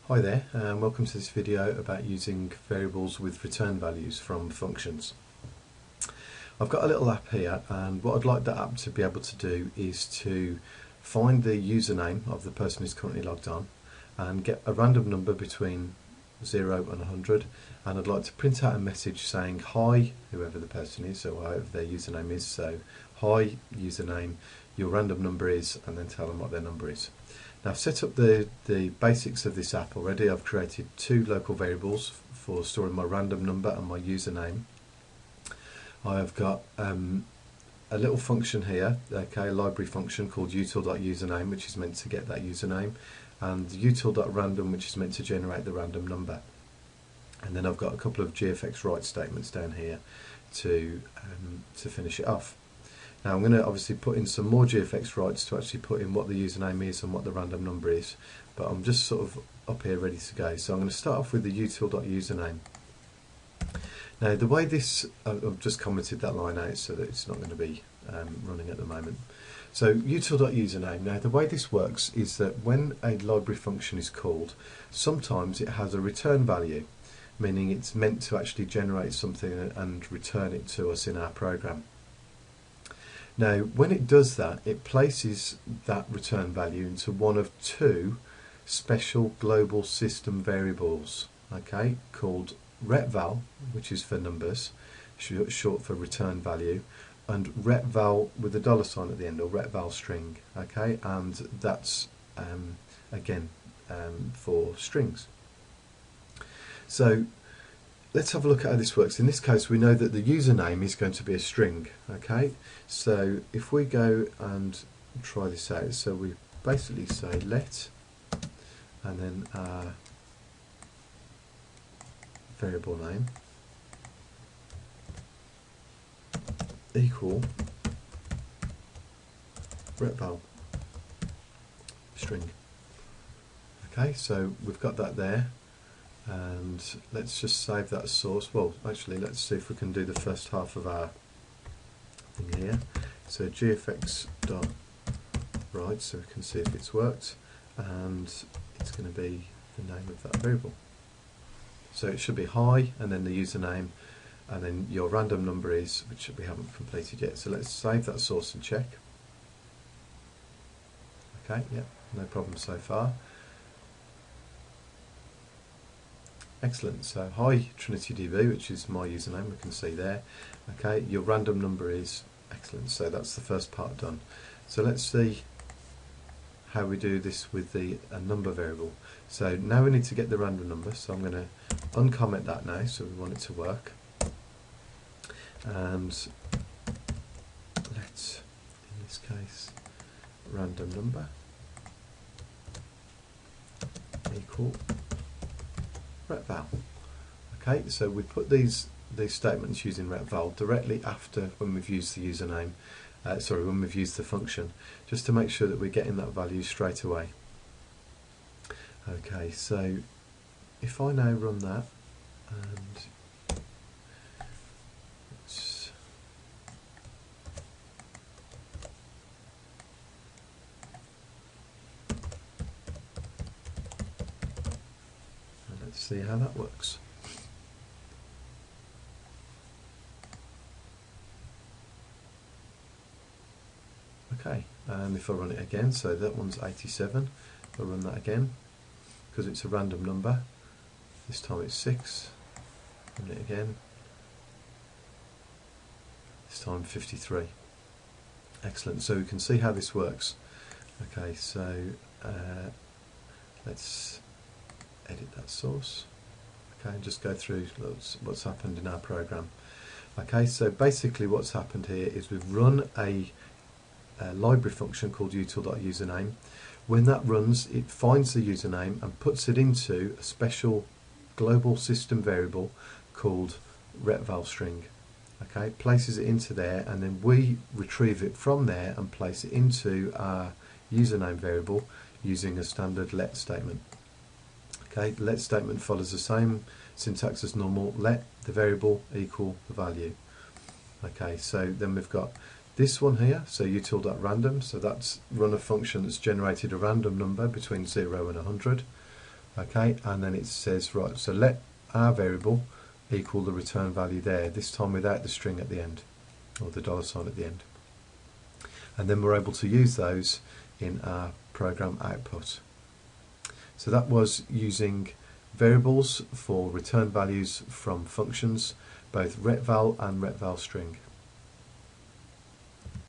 Hi there, and welcome to this video about using variables with return values from functions. I've got a little app here, and what I'd like that app to be able to do is to find the username of the person who's currently logged on and get a random number between 0 and 100, and I'd like to print out a message saying hi, whoever the person is, or however their username is. So hi username, your random number is, and then tell them what their number is. Now I've set up the basics of this app already. I've created two local variables for storing my random number and my username. I've got a little function here, okay, a library function called util.username, which is meant to get that username, and util.random, which is meant to generate the random number. And then I've got a couple of GFX write statements down here to finish it off. Now I'm going to obviously put in some more GFX writes to actually put in what the username is and what the random number is, but I'm just sort of up here ready to go. So I'm going to start off with the util.username. Now the way this, I've just commented that line out so that it's not going to be running at the moment. So util.username, now the way this works is that when a library function is called, sometimes it has a return value, meaning it's meant to actually generate something and return it to us in our program. Now when it does that, it places that return value into one of two special global system variables, okay, called RETVAL, which is for numbers, short for return value, and RETVAL with a $sign at the end, or RETVAL string, okay, and that's again for strings. So let's have a look at how this works. In this case, we know that the username is going to be a string, okay? So if we go and try this out, so we basically say let, and then our variable name equal RETVAL string. Okay, so we've got that there. And let's just save that source. Well, actually, let's see if we can do the first half of our thing here. So gfx.write, so we can see if it's worked, and it's going to be the name of that variable. So it should be hi, and then the username, and then your random number is, which we haven't completed yet. So let's save that source and check. Okay, yeah, no problem so far. Excellent. So hi TrinityDB, which is my username, we can see there. Okay, your random number is, excellent. So that's the first part done. So let's see how we do this with the number variable. So now we need to get the random number. So I'm going to uncomment that now. So we want it to work. And let's, in this case, random number equal RETVAL. Okay, so we put these statements using RETVAL directly after when we've used the username, when we've used the function, just to make sure that we're getting that value straight away. Okay, so if I now run that, and let's see how that works. Okay, and if I run it again, so that one's 87, I'll run that again, because it's a random number, this time it's 6, run it again, this time 53. Excellent, so we can see how this works. Okay, so let's edit that source, okay, and just go through what's happened in our program. Okay, so basically what's happened here is we've run a library function called util.username. When that runs, it finds the username and puts it into a special global system variable called RETVAL string. Okay, places it into there, and then we retrieve it from there and place it into our username variable using a standard let statement. Okay, the let statement follows the same syntax as normal. Let the variable equal the value. Okay, so then we've got this one here, so util.random, so that's run a function that's generated a random number between 0 and 100. Okay, and then it says, right, so let our variable equal the return value there, this time without the string at the end, or the $sign at the end. And then we're able to use those in our program output. So that was using variables for return values from functions, both RETVAL and RETVAL string.